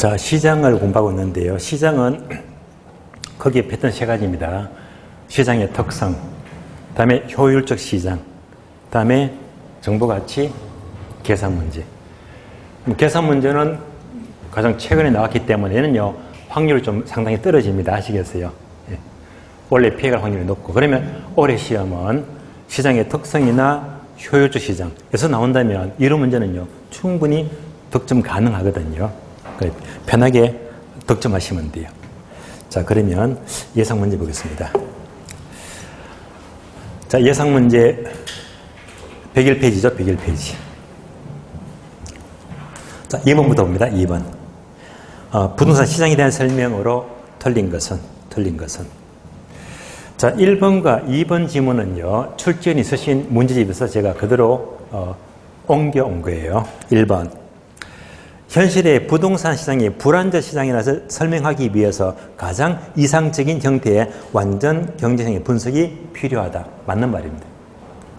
자, 시장을 공부하고 있는데요. 시장은 거기에 패턴 세 가지입니다. 시장의 특성, 다음에 효율적 시장, 다음에 정보가치, 계산 문제. 계산 문제는 가장 최근에 나왔기 때문에 얘는요, 확률이 좀 상당히 떨어집니다. 아시겠어요? 예. 원래 피해갈 확률이 높고. 그러면 올해 시험은 시장의 특성이나 효율적 시장에서 나온다면 이런 문제는요, 충분히 득점 가능하거든요. 편하게 득점하시면 돼요. 자, 그러면 예상 문제 보겠습니다. 자, 예상 문제 101페이지죠, 101페이지. 자, 2번부터 봅니다. 2번. 부동산 시장에 대한 설명으로 틀린 것은. 자, 1번과 2번 지문은요, 출전이 있으신 문제집에서 제가 그대로 옮겨온 거예요. 1번. 현실의 부동산 시장이 불안정 시장이라서 설명하기 위해서 가장 이상적인 형태의 완전 경제성의 분석이 필요하다. 맞는 말입니다.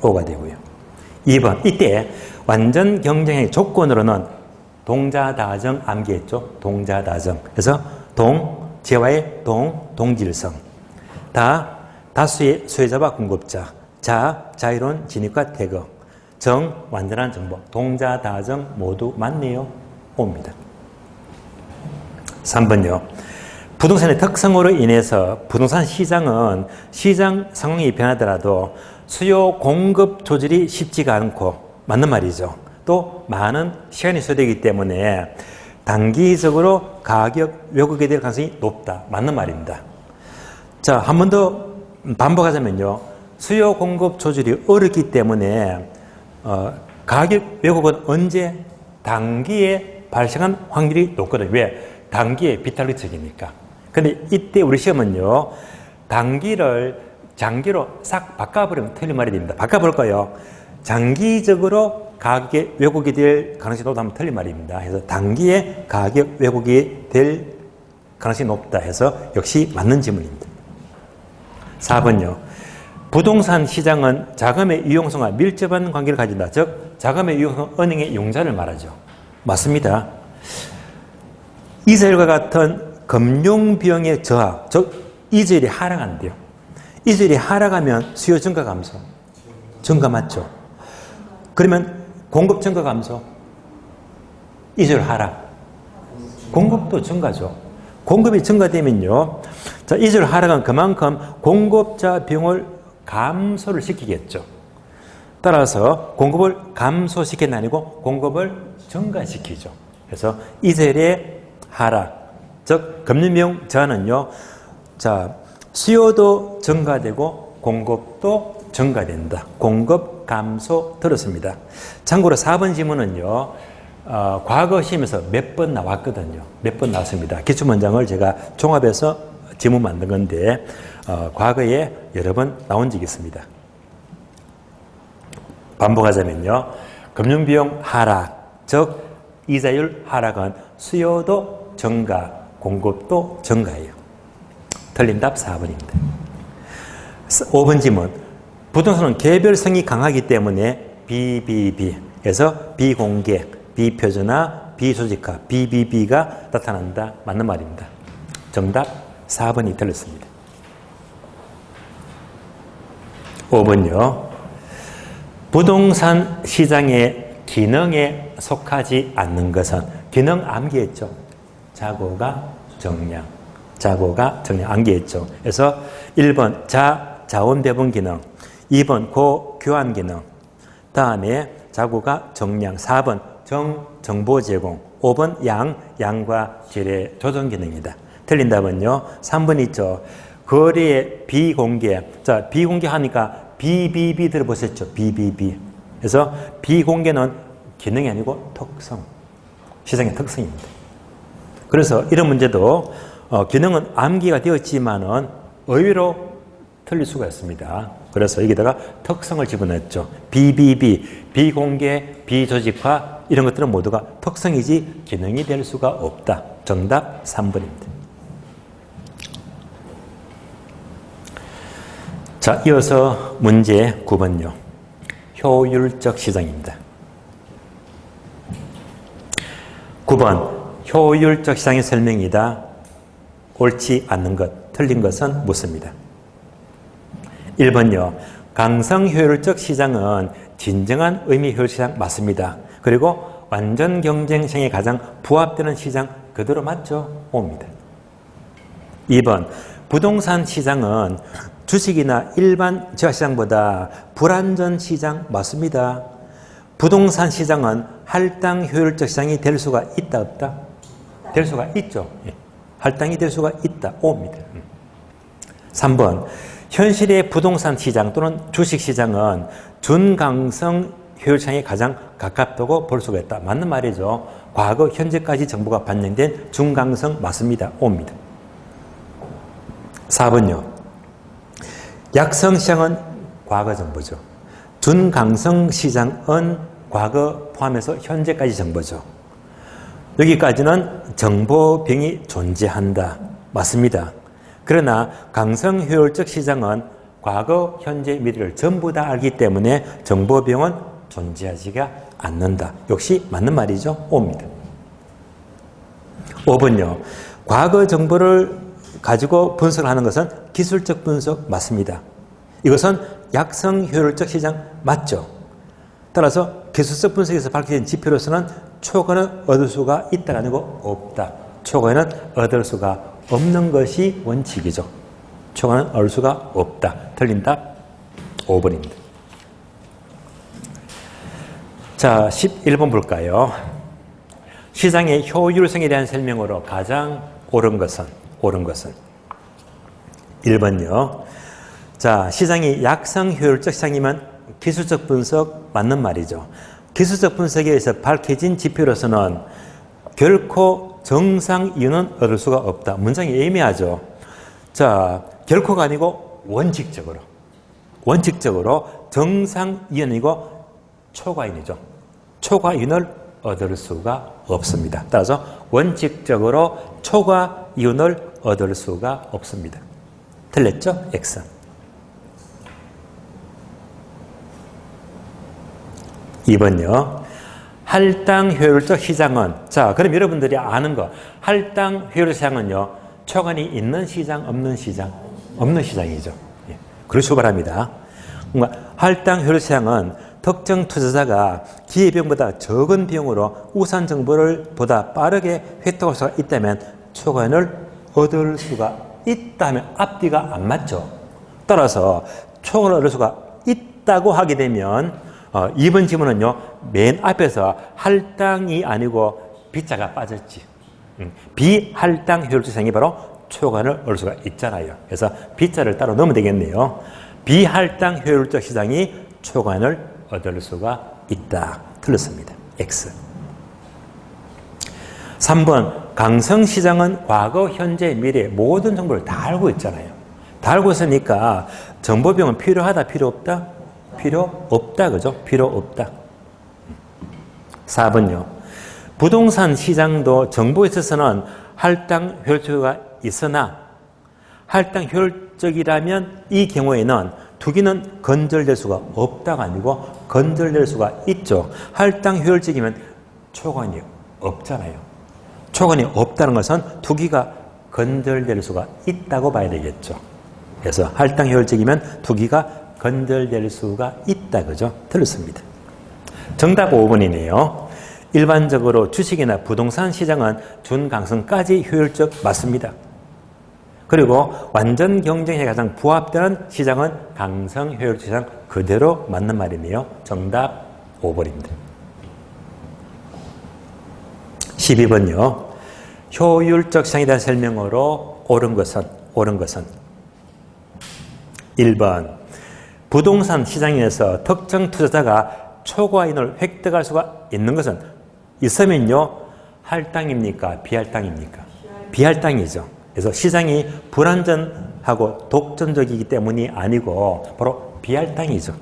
O가 되고요. 2번. 이때 완전 경쟁의 조건으로는 동자다정 암기했죠. 동자다정. 그래서 재화의 동질성. 다수의 수혜자와 공급자. 자유로운 진입과 태거. 완전한 정보. 동자다정 모두 맞네요. 옵니다. 3번요. 부동산의 특성으로 인해서 부동산 시장은 시장 상황이 변하더라도 수요 공급 조절이 쉽지가 않고 맞는 말이죠. 또 많은 시간이 소요되기 때문에 단기적으로 가격 왜곡이 될 가능성이 높다. 맞는 말입니다. 자, 한 번 더 반복하자면요. 수요 공급 조절이 어렵기 때문에 가격 왜곡은 언제? 단기에 발생한 확률이 높거든요. 왜? 단기에 비탈리적이니까. 근데 이때 우리 시험은요, 단기를 장기로 싹 바꿔버리면 틀린 말이 됩니다. 바꿔볼까요? 장기적으로 가격의 왜곡이 될 가능성이 높다면 틀린 말입니다. 그래서 단기에 가격 왜곡이 될 가능성이 높다 해서 역시 맞는 질문입니다. 4번요. 부동산 시장은 자금의 유용성과 밀접한 관계를 가진다. 즉, 자금의 유용성, 은행의 융자를 말하죠. 맞습니다. 이자율과 같은 금융비용의 저하, 즉 이자율이 하락한대요. 이자율이 하락하면 수요 증가 감소. 증가 맞죠? 그러면 공급 증가 감소. 이자율 하락. 공급도 증가죠. 공급이 증가되면요. 자, 이자율 하락은 그만큼 공급자 비용을 감소를 시키겠죠. 따라서 공급을 감소시키는 게 아니고 공급을 증가시키죠. 그래서 이자율의 하락, 즉 금융비용 저하는요. 자, 수요도 증가되고 공급도 증가된다. 공급 감소 들었습니다. 참고로 4번 지문은요. 과거 시험에서 몇 번 나왔거든요. 몇 번 나왔습니다. 기출문장을 제가 종합해서 지문 만든 건데 과거에 여러 번 나온 적이 있습니다. 반복하자면요. 금융비용 하락, 즉 이자율 하락은 수요도 증가, 공급도 증가해요. 틀린 답 4번입니다. 5번 지문. 부동산은 개별성이 강하기 때문에 BBB에서 비공개, 비표준화, 비조직화, BBB가 나타난다. 맞는 말입니다. 정답 4번이 틀렸습니다. 5번요. 부동산 시장의 기능에 속하지 않는 것은 기능 암기했죠. 자고가 정량. 암기했죠. 그래서 1번 자원 배분 기능, 2번 교환 기능, 다음에 자고가 정량, 4번 정보 제공, 5번 양과 질의 조정 기능입니다. 틀린 답은요. 3번 있죠. 거래의 비공개. 자, 비공개하니까 BBB 들어보셨죠? BBB. 그래서 비공개는 기능이 아니고 특성. 시장의 특성입니다. 그래서 이런 문제도 기능은 암기가 되었지만은 의외로 틀릴 수가 있습니다. 그래서 여기다가 특성을 집어넣었죠. BBB, 비공개, 비조직화 이런 것들은 모두가 특성이지 기능이 될 수가 없다. 정답 3번입니다. 자, 이어서 문제 9번요. 효율적 시장입니다. 9번. 효율적 시장의 설명이다. 옳지 않는 것, 틀린 것은 묻습니다. 1번요. 강성 효율적 시장은 진정한 의미 효율 시장 맞습니다. 그리고 완전 경쟁 시장에 가장 부합되는 시장 그대로 맞죠? 옵니다. 2번. 부동산 시장은 주식이나 일반 지하시장보다 불안전 시장 맞습니다. 부동산 시장은 할당 효율적 시장이 될 수가 있다 없다? 될 수가 있죠. 할당이 될 수가 있다. 옵니다. 3번. 현실의 부동산 시장 또는 주식 시장은 준강성 효율 시장에 가장 가깝다고 볼 수가 있다. 맞는 말이죠. 과거, 현재까지 정보가 반영된 중강성 맞습니다. 옵니다. 4번요. 약성 시장은 과거 정보죠. 준강성 시장은 과거 포함해서 현재까지 정보죠. 여기까지는 정보병이 존재한다. 맞습니다. 그러나 강성 효율적 시장은 과거, 현재, 미래를 전부 다 알기 때문에 정보병은 존재하지가 않는다. 역시 맞는 말이죠. 옵니다. 5번요. 과거 정보를 가지고 분석을 하는 것은 기술적 분석 맞습니다. 이것은 약성 효율적 시장 맞죠. 따라서 기술적 분석에서 밝혀진 지표로서는 초과는 얻을 수가 있다가 아니고 없다. 초과는 얻을 수가 없는 것이 원칙이죠. 초과는 얻을 수가 없다. 틀린 답 5번입니다. 자, 11번 볼까요? 시장의 효율성에 대한 설명으로 가장 옳은 것은 1번요. 자, 시장이 약성 효율적 시장이면 기술적 분석 맞는 말이죠. 기술적 분석에 의해서 밝혀진 지표로서는 결코 정상 이윤은 얻을 수가 없다. 문장이 애매하죠. 자, 결코가 아니고 원칙적으로 정상 이윤이고 초과이윤이죠. 초과이윤을 얻을 수가 없습니다. 따라서 원칙적으로 초과이윤을 얻을 수가 없습니다. 틀렸죠? X. 2번요. 할당 효율적 시장은, 자, 그럼 여러분들이 아는 거, 할당 효율적 시장은요, 초과이 있는 시장, 없는 시장? 없는 시장이죠. 예. 그렇죠, 바랍니다. 할당 효율 시장은 특정 투자자가 기회비용보다 적은 비용으로 우산 정보를 보다 빠르게 획득할 수가 있다면 초과이윤을 얻을 수가 있다 하면 앞뒤가 안 맞죠. 따라서 초과를 얻을 수가 있다고 하게 되면 2번 지문은요, 맨 앞에서 할당이 아니고 비자가 빠졌지. 비할당 효율적 시장이 바로 초과이윤을 얻을 수가 있잖아요. 그래서 비자를 따로 넣으면 되겠네요. 비할당 효율적 시장이 초과이윤을 얻을 수가 있다. 틀렸습니다. X. 3번. 강성시장은 과거, 현재, 미래 모든 정보를 다 알고 있잖아요. 다 알고 있으니까 정보병은 필요하다, 필요 없다? 필요 없다. 그죠? 필요 없다. 4번요. 부동산 시장도 정보에 있어서는 할당 효율적이 있으나 할당 효율적이라면 이 경우에는 투기는 건절될 수가 없다가 아니고 건절될 수가 있죠. 할당 효율적이면 초과이윤이 없잖아요. 초과이윤이 없다는 것은 투기가 건절될 수가 있다고 봐야 되겠죠. 그래서 할당 효율적이면 투기가 건절될 수가 있다. 그죠? 틀렸습니다. 정답 5번이네요. 일반적으로 주식이나 부동산 시장은 준강성까지 효율적 맞습니다. 그리고 완전 경쟁에 가장 부합되는 시장은 강성 효율 시장 그대로 맞는 말이네요. 정답 5번입니다. 12번요. 효율적 시장에 대한 설명으로 옳은 것은 1번. 부동산 시장에서 특정 투자자가 초과이윤을 획득할 수가 있는 것은 있으면요. 할당입니까? 비할당입니까? 비할당이죠. 그래서 시장이 불안전하고 독점적이기 때문이 아니고 바로 비할당이죠.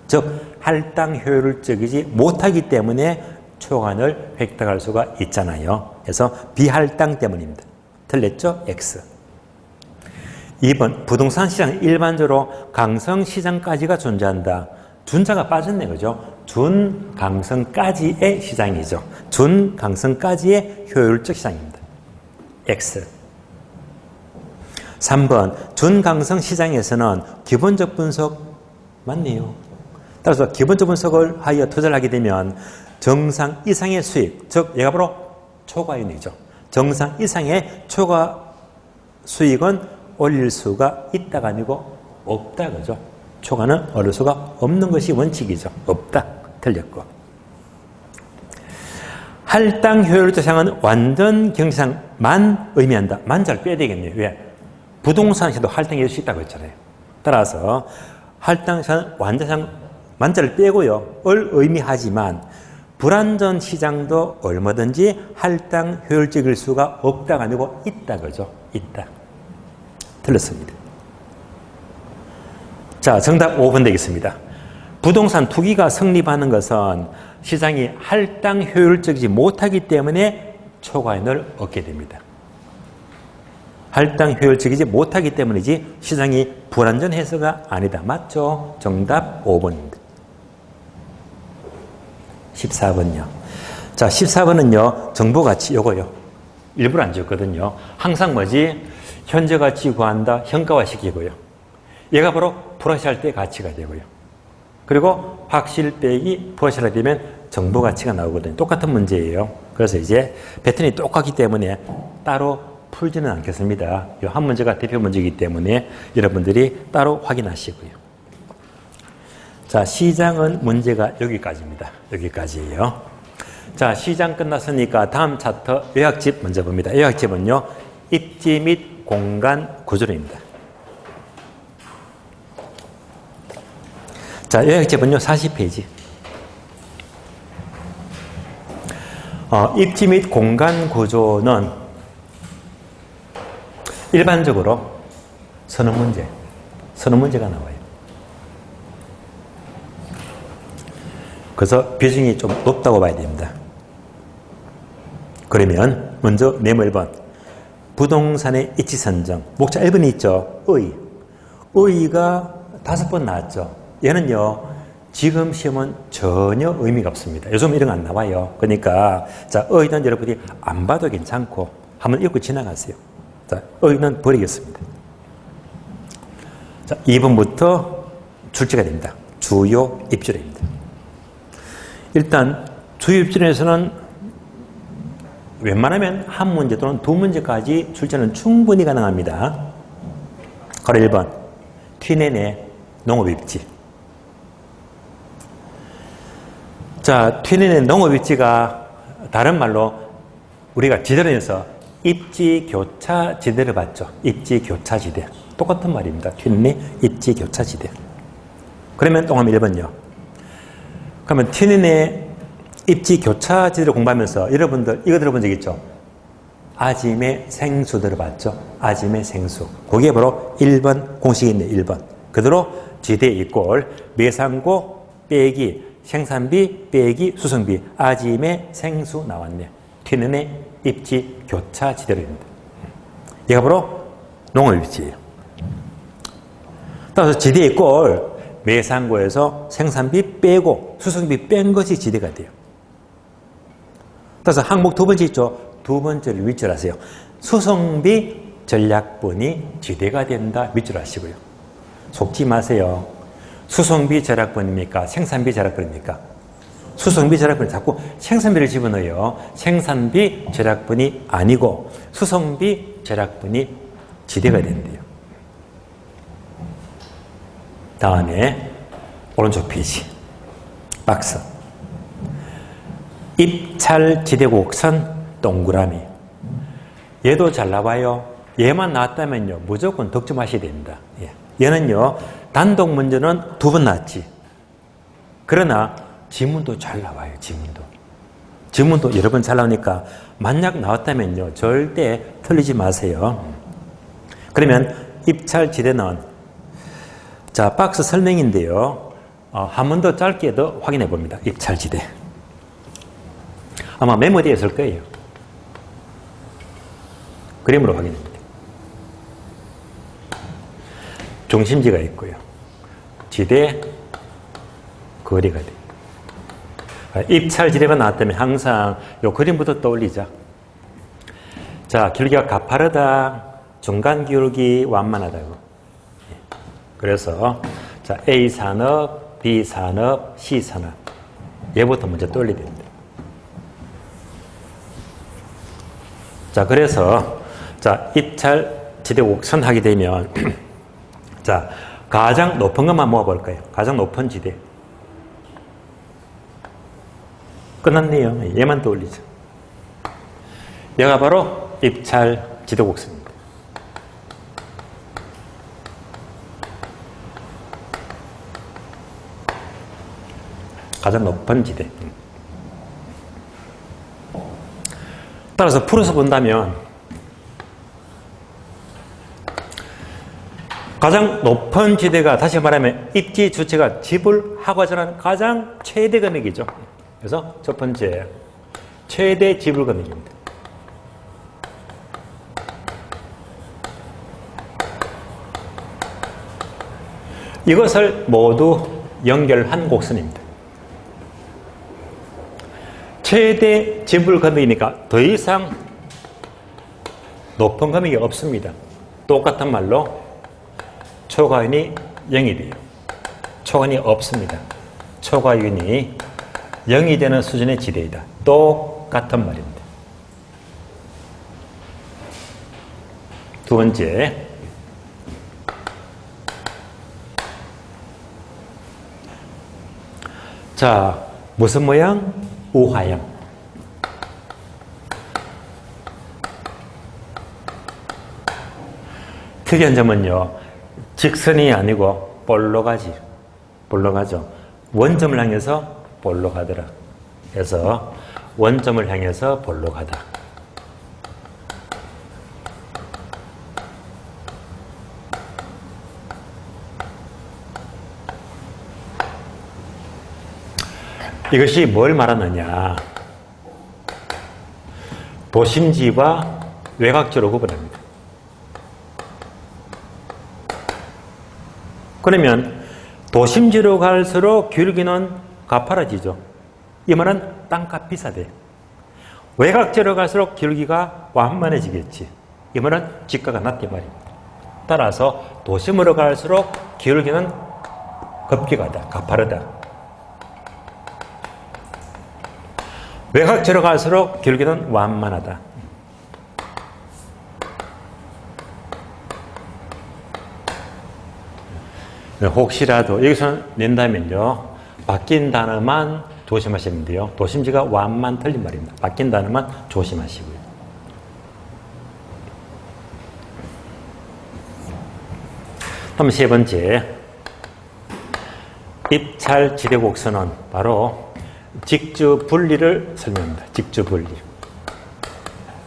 즉 할당 효율적이지 못하기 때문에 초과이윤을 획득할 수가 있잖아요. 그래서 비할당 때문입니다. 틀렸죠? X. 2번 부동산 시장 일반적으로 강성 시장까지가 존재한다. 준자가 빠졌네. 그죠? 준강성까지의 시장이죠. 준강성까지의 효율적 시장입니다. X. 3번 준강성 시장에서는 기본적 분석 맞네요. 따라서 기본적 분석을 하여 투자를 하게 되면 정상 이상의 수익, 즉 얘가 바로 초과이익이죠. 정상 이상의 초과 수익은 올릴 수가 있다가 아니고 없다 그죠. 초과는 올릴 수가 없는 것이 원칙이죠. 없다. 틀렸고. 할당 효율적 시장은 완전 경제상만 의미한다. 만자를 빼야 되겠네요. 왜? 부동산에서도 할당이 될 수 있다고 했잖아요. 따라서 할당 시장은 완전 만자를 빼고요. 을 의미하지만 불완전 시장도 얼마든지 할당 효율적일 수가 없다가 아니고 있다 그죠. 있다. 틀렸습니다. 자, 정답 5번 되겠습니다. 부동산 투기가 성립하는 것은 시장이 할당 효율적이지 못하기 때문에 초과이익을 얻게 됩니다. 할당 효율적이지 못하기 때문이지 시장이 불완전해서가 아니다. 맞죠? 정답 5번입니다. 14번요. 자, 14번은요. 정보가치 요거요. 일부러 안 지웠거든요. 항상 뭐지? 현재 가치 구한다. 현가화시키고요. 얘가 바로 불확실할 때 가치가 되고요. 그리고 확실 빼기 불확실하게 되면 정보 가치가 나오거든요. 똑같은 문제예요. 그래서 이제 패턴이 똑같기 때문에 따로 풀지는 않겠습니다. 이 한 문제가 대표 문제이기 때문에 여러분들이 따로 확인하시고요. 자, 시장은 문제가 여기까지입니다. 여기까지예요. 자, 시장 끝났으니까 다음 차트 요약집 먼저 봅니다. 요약집은요. 입지 및 공간 구조입니다. 자, 요약집은요. 40페이지. 입지 및 공간 구조는 일반적으로 선언 문제가 나와요. 그래서 비중이 좀 높다고 봐야 됩니다. 그러면 먼저 네모 1번 부동산의 입지 선정 목차 1번이 있죠. 의의가 5번 나왔죠. 얘는요 지금 시험은 전혀 의미가 없습니다. 요즘 이런 거 안 나와요. 그러니까 자 의의는 여러분이 안 봐도 괜찮고 한번 읽고 지나가세요. 자 의의는 버리겠습니다. 자 2번부터 출제가 됩니다. 주요 입지입니다. 일단 주요 입지에서는 웬만하면 한 문제 또는 두 문제까지 출제는 충분히 가능합니다. 가로 1번 튀내내 농업입지. 자, 튀내내 농업입지가 다른 말로 우리가 지대로에서 입지교차지대를 봤죠. 입지교차지대. 똑같은 말입니다. 튀내내 입지교차지대. 그러면 동함 1번요. 그러면 튀내내 입지교차지대를 공부하면서 여러분들 이거 들어본 적 있죠? 아짐의 생수 들어봤죠? 아짐의 생수. 그게 바로 1번 공식이 있네. 1번. 그대로 지대 이꼴 매상고 빼기 생산비 빼기 수성비 아짐의 생수 나왔네. 튀내내 입지교차지대로입니다. 얘가 바로 농업입지예요. 따라서 지대 이꼴 매상고에서 생산비 빼고 수성비 뺀 것이 지대가 돼요. 따라서 항목 두 번째 있죠. 두 번째를 밑줄 하세요. 수성비 전략분이 지대가 된다. 밑줄 하시고요. 속지 마세요. 수성비 절약분입니까? 생산비 절약분입니까? 수성비 절약분이 자꾸 생산비를 집어넣어요. 생산비 절약분이 아니고 수성비 절약분이 지대가 된대요. 다음에 오른쪽 페이지 박스 입찰 지대곡선 동그라미. 얘도 잘 나와요. 얘만 나왔다면요 무조건 득점하셔야 됩니다. 얘는요 단독 문제는 2번 나왔지. 그러나 지문도 잘 나와요. 지문도 여러 번 잘 나오니까 만약 나왔다면요 절대 틀리지 마세요. 그러면 입찰 지대는 자 박스 설명인데요. 한 번 더 짧게 더 확인해 봅니다. 입찰 지대. 아마 메모되어 있을 거예요. 그림으로 확인합니다. 중심지가 있고요. 지대 거리가 돼요. 입찰지대가 나왔다면 항상 요 그림부터 떠올리자. 자, 기울기가 가파르다, 중간 기울기 완만하다고. 그래서 자, A 산업, B 산업, C 산업. 얘부터 먼저 떠올려야 됩니다. 자, 그래서 자, 입찰지대 곡선 하게 되면 자, 가장 높은 것만 모아볼까요? 가장 높은 지대. 끝났네요. 얘만 떠올리죠. 얘가 바로 입찰지대 곡선입니다. 가장 높은 지대. 따라서 풀어서 본다면 가장 높은 지대가 다시 말하면 입지 주체가 지불하고자 가장 최대 금액이죠. 그래서 첫 번째 최대 지불 금액입니다. 이것을 모두 연결한 곡선입니다. 최대 지불 금액이니까 더 이상 높은 금액이 없습니다. 똑같은 말로 초과윤이 0이 돼요. 초과윤이 없습니다. 초과윤이 0이 되는 수준의 지대이다. 똑같은 말입니다. 두 번째, 자, 무슨 모양? 우하형. 특이한 점은요, 직선이 아니고 볼로 가지. 볼로 가죠. 원점을 향해서 볼로 가더라. 그래서 원점을 향해서 볼로 가다. 이것이 뭘 말하느냐? 도심지와 외곽지로 구분합니다. 그러면 도심지로 갈수록 기울기는 가파라지죠. 이 말은 땅값 비싸대. 외곽지로 갈수록 기울기가 완만해지겠지. 이 말은 지가가 낮대 말입니다. 따라서 도심으로 갈수록 기울기는 급격하다, 가파르다. 외곽지로 갈수록 기울기는 완만하다. 혹시라도 여기서 낸다면요, 바뀐 단어만 조심하시면 돼요. 도심지가 완만 틀린 말입니다. 바뀐 단어만 조심하시고요. 그럼 세 번째, 입찰지대 곡선은 바로 직주분리를 설명합니다. 직주분리.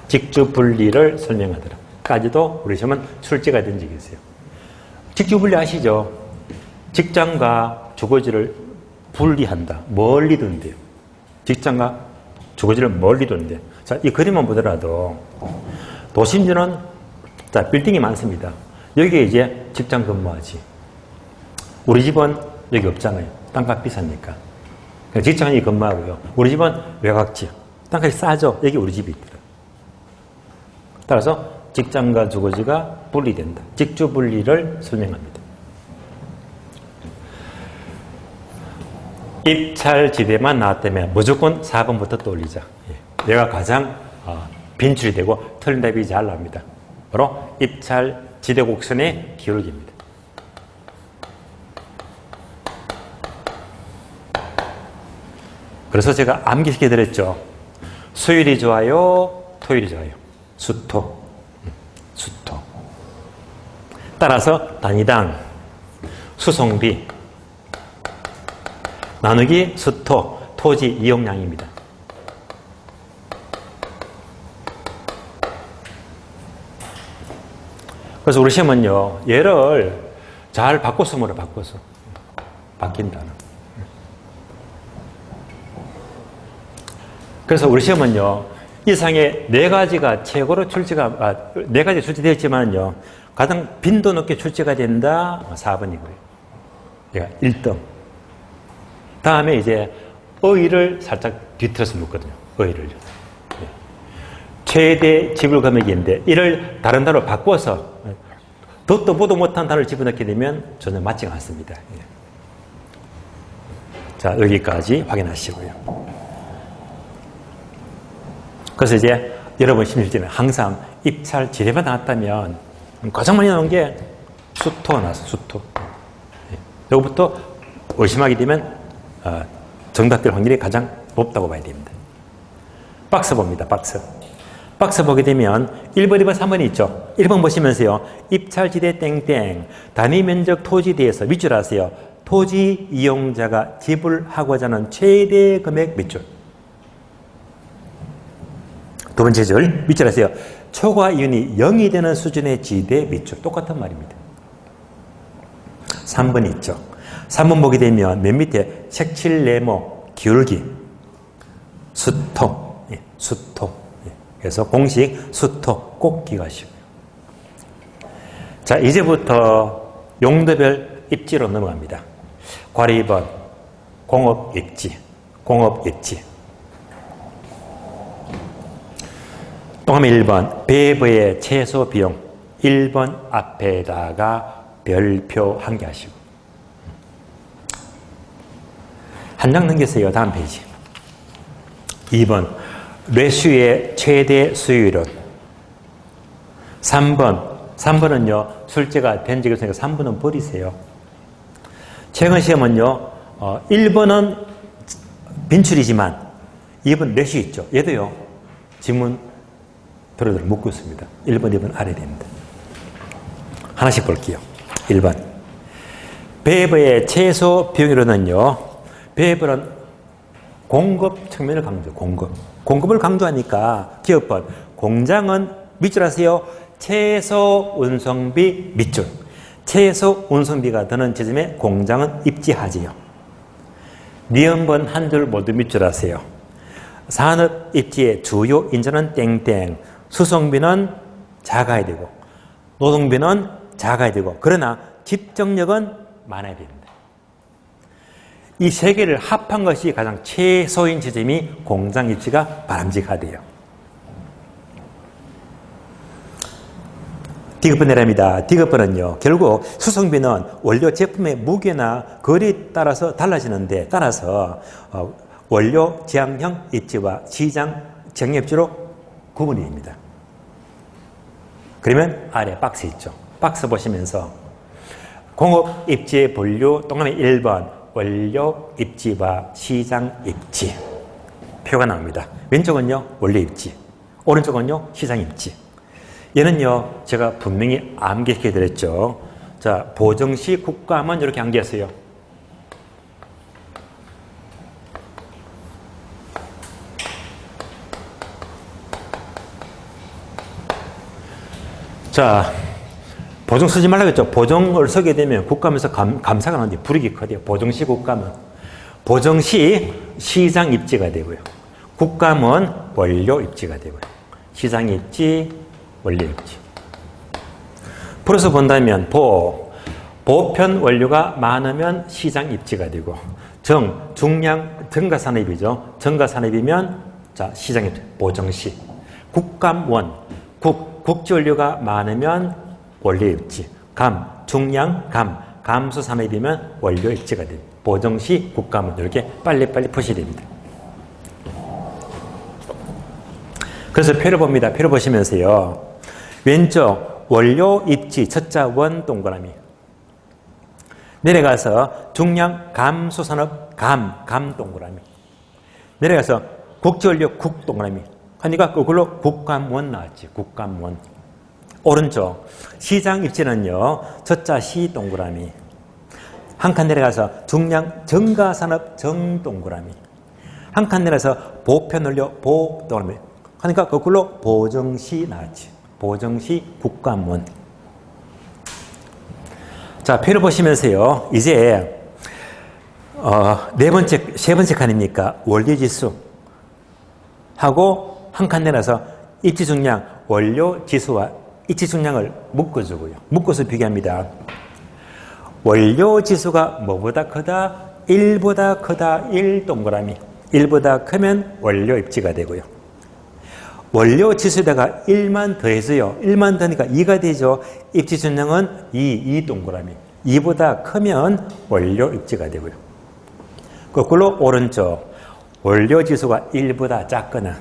직주분리를 설명하더라. 까지도 우리 시험은 출제가 된 적이 있어요. 직주분리 아시죠? 직장과 주거지를 분리한다. 멀리 둔대요. 직장과 주거지를 멀리 둔대. 자, 이 그림만 보더라도 도심지는 자, 빌딩이 많습니다. 여기에 이제 직장 근무하지. 우리 집은 여기 없잖아요. 땅값 비싸니까. 직장이 근무하고요. 우리 집은 외곽지. 땅값이 싸죠. 여기 우리 집이 있더라. 따라서 직장과 주거지가 분리된다. 직주 분리를 설명합니다. 입찰지대만 나왔다면 무조건 4번부터 떠올리자. 얘가 가장 빈출이 되고 틀린 답이 잘 나옵니다. 바로 입찰지대 곡선의 기울기입니다. 그래서 제가 암기시켜드렸죠. 수율이 좋아요, 토율이 좋아요. 수토. 수토. 따라서 단위당 수송비 나누기 수토, 토지 이용량입니다. 그래서 우리 시험은요, 얘를 잘 바꿔서 물어, 바꿔서. 바뀐다는. 그래서 우리 시험은요, 이상의 네 가지가 최고로 네 가지 출제되어 있지만요, 가장 빈도 높게 출제가 된다, 4번이고요. 얘가 1등. 다음에 이제 의의를 살짝 뒤틀어서 묻거든요. 의의를요. 예. 최대 지불 금액인데 이를 다른 단어로 바꿔서 듣도 보도 못한 단어를 집어넣게 되면 전혀 맞지가 않습니다. 예. 자, 여기까지 확인하시고요. 그래서 이제 여러분 심실지는 항상 입찰 지뢰만 나왔다면 가장 많이 나오는 게 수토가 나왔어요. 수토. 예. 여기부터 의심하게 되면 정답될 확률이 가장 높다고 봐야 됩니다. 박스 봅니다. 박스. 박스 보게 되면 1번, 2번, 3번이 있죠. 1번 보시면서요. 입찰지대 땡땡 단위 면적 토지대에서 밑줄 하세요. 토지 이용자가 지불하고자 하는 최대 금액 밑줄. 두 번째 줄 밑줄 하세요. 초과 이윤이 0이 되는 수준의 지대 밑줄. 똑같은 말입니다. 3번이 있죠. 3번 보게 되면 맨 밑에 색칠 네모 기울기 수토. 예, 수토. 예. 그래서 공식 수토 꼭 기억하시고요. 자, 이제부터 용도별 입지로 넘어갑니다. 괄호 2번 공업 입지. 공업 입지. 동화면 1번 배부의 최소 비용 1번 앞에다가 별표 한 개 하시고 한 장 넘겼어요. 다음 페이지. 2번 뇌수의 최대 수익률은 3번은요 술제가 된 적이 없으니까 3번은 버리세요. 최근 시험은요 1번은 빈출이지만 2번 뇌수 있죠. 얘도요 지문 도로도로 묶고 있습니다. 1번, 2번 알아야 됩니다. 하나씩 볼게요. 1번 배부의 최소 비용으로는요 배부는 공급 측면을 강조. 공급을 강조하니까 기업번 공장은 밑줄 하세요. 최소 운송비 밑줄. 최소 운송비가 드는 지점에 공장은 입지하지요. 니은번 한 줄 모두 밑줄 하세요. 산업 입지의 주요 인자는 땡땡. 수송비는 작아야 되고 노동비는 작아야 되고 그러나 집정력은 많아야 됩니다. 이 세 개를 합한 것이 가장 최소인 지점이 공장 입지가 바람직하대요. 디귿번 내랍니다. 디귿번은요 결국 수송비는 원료 제품의 무게나 거리에 따라서 달라지는데 따라서 원료 제한형 입지와 시장 정액 입지로 구분이 됩니다. 그러면 아래 박스 있죠. 박스 보시면서 공업 입지의 분류 동그라미 1번 원료 입지와 시장 입지 표가 나옵니다. 왼쪽은요 원료 입지, 오른쪽은요 시장 입지. 얘는요 제가 분명히 암기시켜 드렸죠. 자, 보정시 국가만 이렇게 암기했어요. 자, 보정 쓰지 말라고 했죠. 보정을 쓰게 되면 국감에서 감사가 나는데 불이익이 커요. 보정시 국감은. 보정시 시장 입지가 되고요. 국감은 원료 입지가 되고요. 시장 입지, 원료 입지. 풀어서 본다면 보편 원료가 많으면 시장 입지가 되고 중량 증가산업이죠. 증가산업이면 자, 시장 입지, 보정시. 국감원, 국지 원료가 많으면 원료 입지, 중량, 감수 산업이면 원료 입지가 됩니다. 보정시, 국감은 이렇게 빨리빨리 푸셔야 됩니다. 그래서 표를 봅니다. 표를 보시면서요. 왼쪽 원료 입지 첫자 원 동그라미. 내려가서 중량 감수 산업 감 동그라미. 내려가서 국지 원료 국 동그라미. 하니까 그걸로 국감원 나왔지. 국감원. 오른쪽 시장 입지는요. 저자 시 동그라미. 한 칸 내려가서 중량 정가산업 정 동그라미. 한 칸 내려가서 보편 원료 보 동그라미. 하니까 그걸로 보정시 나왔지. 보정시 국감원. 자, 표를 보시면서요. 이제 세 번째 칸입니까? 원료지수 하고 한 칸 내려서 입지 중량, 원료 지수와 입지 중량을 묶어주고요. 묶어서 비교합니다. 원료 지수가 뭐보다 크다? 1보다 크다? 1 동그라미. 1보다 크면 원료 입지가 되고요. 원료 지수에다가 1만 더해서요. 1만 더니까 2가 되죠. 입지 전형은 2 동그라미. 2보다 크면 원료 입지가 되고요. 거꾸로 오른쪽 원료 지수가 1보다 작거나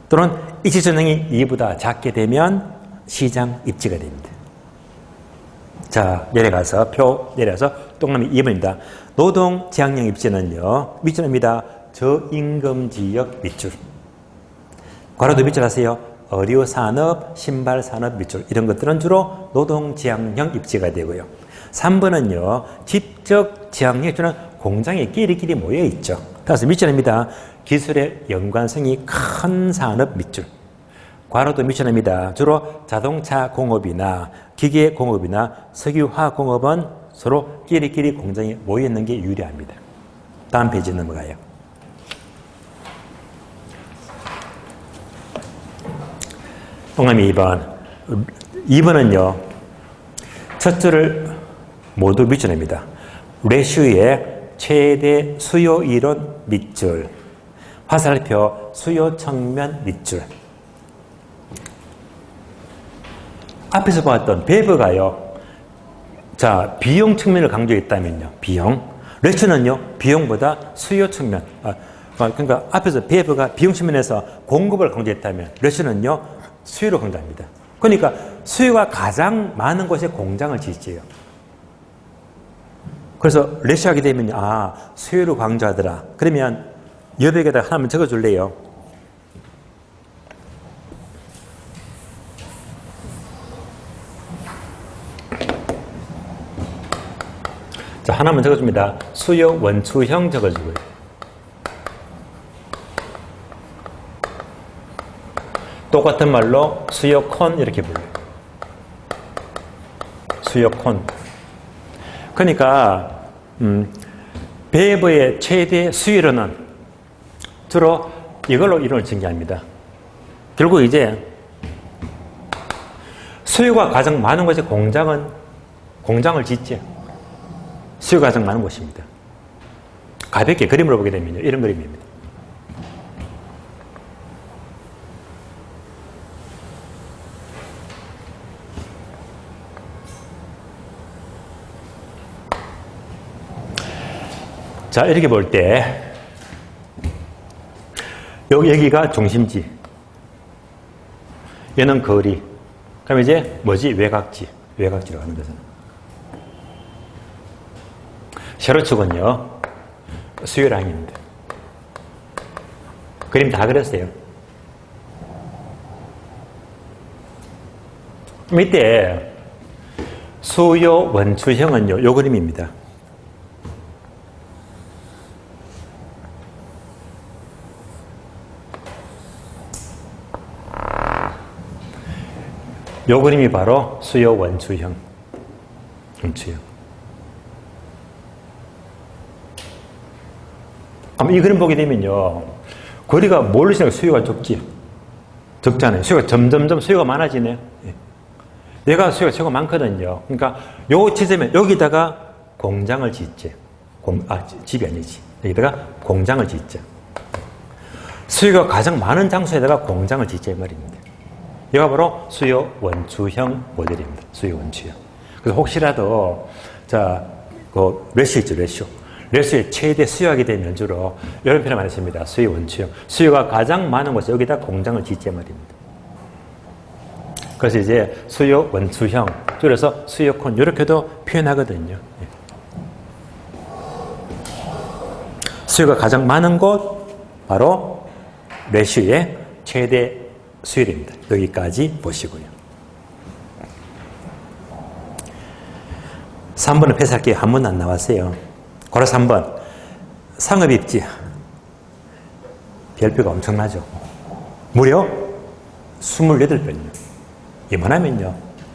또는 입지 전형이 2보다 작게 되면 시장 입지가 됩니다. 자, 내려가서 표 내려서 동그라미 2번입니다. 노동 제한형 입지는요. 밑줄입니다. 저임금 지역 밑줄. 괄호도 밑줄 하세요. 의류 산업, 신발 산업 밑줄 이런 것들은 주로 노동 제한형 입지가 되고요. 3번은요. 직접 제한형 입지는 공장에 끼리끼리 모여 있죠. 따라서 밑줄입니다. 기술의 연관성이 큰 산업 밑줄. 괄호도 밑줄입니다. 주로 자동차 공업이나 기계 공업이나 석유화학 공업은 서로 끼리끼리 공장에 모여 있는 게 유리합니다. 다음 페이지 넘어가요. 동그라미 2번. 2번은요. 첫 줄을 모두 밑줄입니다. 레슈의 최대 수요 이론 밑줄. 화살표 수요 측면 밑줄. 앞에서 봤던 베버가요. 자, 비용 측면을 강조했다면요. 비용. 레슈는요. 비용보다 수요 측면. 그러니까 앞에서 베버가 비용 측면에서 공급을 강조했다면 레슈는요. 수요를 강조합니다. 그러니까 수요가 가장 많은 곳에 공장을 짓지요. 그래서 레시하게 되면 수요를 강조하더라. 그러면 여백에다 하나만 적어줄래요? 자, 하나만 적어줍니다. 수요 원추형 적어주고요. 똑같은 말로 수요콘 이렇게 불러요. 수요콘. 그러니까 베버의 최대 수요로는 주로 이걸로 이론을 전개합니다. 결국 이제 수요가 가장 많은 곳에 공장을 짓지. 수요가 가장 많은 곳입니다. 가볍게 그림으로 보게 되면요. 이런 그림입니다. 자, 이렇게 볼 때 여기가 중심지, 얘는 거리, 그럼 이제 뭐지? 외곽지로 하는 것은 세로축은요 수요량입니다. 그림 다 그렸어요. 밑에 수요 원추형은요 요 그림입니다. 요 그림이 바로 수요 원추형. 이 그림 보게 되면요. 거리가 멀리서 수요가 적잖아요. 수요가 점점점 수요가 많아지네요. 얘가 수요가 최고 많거든요. 그러니까 요 지점에 여기다가 공장을 짓지. 집이 아니지. 여기다가 공장을 짓죠. 수요가 가장 많은 장소에다가 공장을 짓자 이 말입니다. 이가 바로 수요 원추형 모델입니다. 수요 원추형. 그래서 혹시라도 레슈 있죠, 레슈의 최대 수요하게 되면 주로 이런 표현을 많이 씁니다. 수요 원추형. 수요가 가장 많은 곳에 여기다 공장을 짓자 말입니다. 그래서 이제 수요 원추형 줄여서 수요콘 이렇게도 표현하거든요. 수요가 가장 많은 곳 바로 레슈의 최대 수요입니다. 여기까지 보시고요. 3번은 패스할게요. 한 번도 안 나왔어요. 고로 3번. 상업입지. 별표가 엄청나죠. 무려 28별이요. 이만하면요.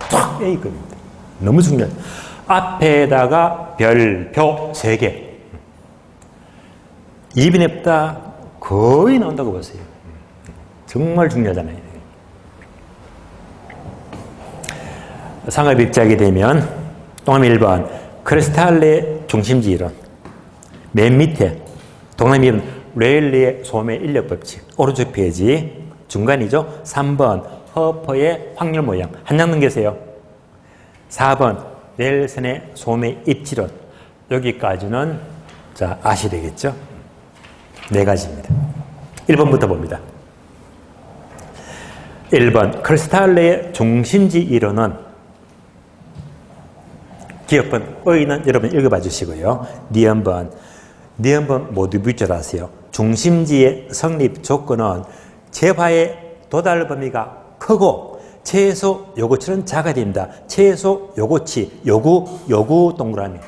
쫙 A급입니다. 너무 중요해요. 앞에다가 별표 3개. 이변에보다 거의 나온다고 보세요. 정말 중요하잖아요. 상업입지하게 되면 동그라미 1번 크리스탈의 중심지 이론. 맨 밑에 동그라미 2번 레일리의 소매 인력 법칙. 오른쪽 페이지 중간이죠. 3번 허퍼의 확률 모형. 한 장 넘기세요. 4번 넬슨의 소매 입지론. 여기까지는 자 아시되겠죠? 네 가지입니다. 1번부터 봅니다. 1번 크리스탈레의 중심지 이론은 기업번 의는 여러분 읽어봐 주시고요. 니은번 모두 뮤절하세요. 중심지의 성립 조건은 재화의 도달 범위가 크고 최소 요구치는 작아야 됩니다. 최소 요구치, 요구 동그라미.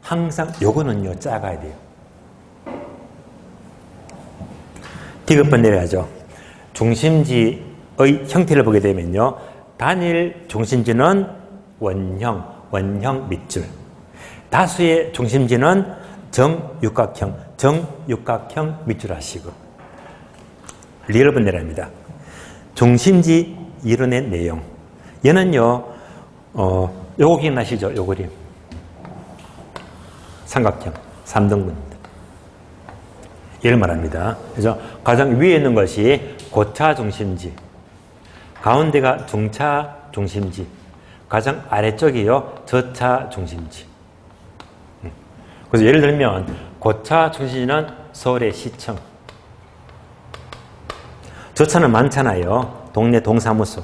항상 요구는요 작아야 돼요. 디귿번 내려가죠. 중심지의 형태를 보게 되면요. 단일 중심지는 원형 밑줄. 다수의 중심지는 정육각형 밑줄 하시고. 리얼번 내려갑니다. 중심지 이론의 내용. 얘는요, 요거 기억나시죠? 요 그림. 삼각형, 3등분입니다. 얘를 말합니다. 그래서 가장 위에 있는 것이 고차 중심지, 가운데가 중차 중심지, 가장 아래쪽이요 저차 중심지. 그래서 예를 들면 고차 중심지는 서울의 시청, 저차는 많잖아요. 동네 동사무소,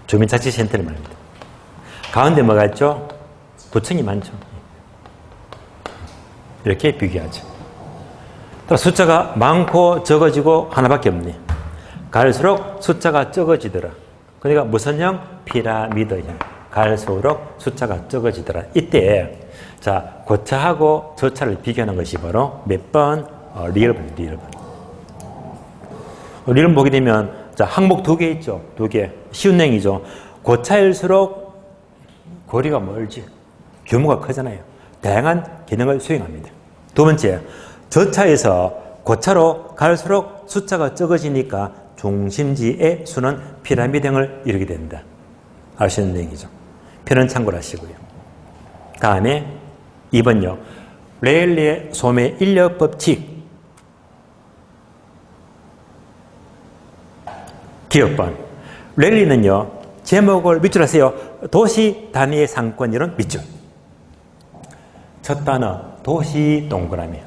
주민자치센터를 말합니다. 가운데 뭐가 있죠? 구청이 많죠. 이렇게 비교하죠. 또 숫자가 많고 적어지고 하나밖에 없네. 갈수록 숫자가 적어지더라. 그러니까 무슨 형? 피라미드형. 갈수록 숫자가 적어지더라. 이때 자 고차하고 저차를 비교하는 것이 바로 몇 번? 리얼번. 리얼번 보게 되면 자 항목 2개 있죠. 2개. 쉬운 내용이죠. 고차일수록 거리가 멀지. 규모가 크잖아요. 다양한 기능을 수행합니다. 두 번째, 저차에서 고차로 갈수록 숫자가 적어지니까 중심지의 수는 피라미드형을 이루게 된다. 아시는 얘기죠. 표는 참고를 하시고요. 다음에 2번요. 레일리의 소매 인력 법칙. 기업번. 레일리는요. 제목을 밑줄 하세요. 도시 단위의 상권 이론 밑줄. 첫 단어 도시 동그라미.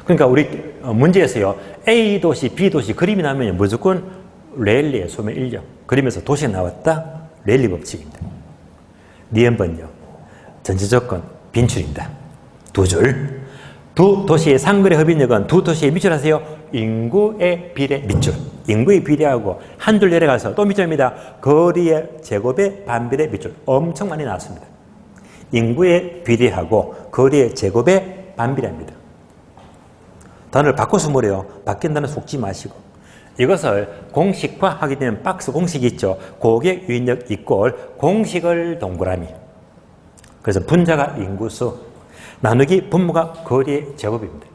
그러니까 우리 문제에서요. A 도시, B 도시 그림이 나면 무조건 레일리의 소매 인력. 그림에서 도시가 나왔다. 레일리 법칙입니다. 니은번요. 전제조건 빈출입니다. 두 줄. 두 도시의 상거래 흡인력은 두 도시의 밑줄 하세요. 인구의 비례 밑줄. 인구의 비례하고 한 줄 내려가서 또 밑줄입니다. 거리의 제곱의 반비례 밑줄. 엄청 많이 나왔습니다. 인구의 비례하고 거리의 제곱의 반비례입니다. 단어를 바꿔서 뭐래요? 바뀐 단어 속지 마시고. 이것을 공식화하게 되면 박스 공식이 있죠. 고객 유인력 이꼴 공식을 동그라미. 그래서 분자가 인구수, 나누기 분모가 거리의 제곱입니다.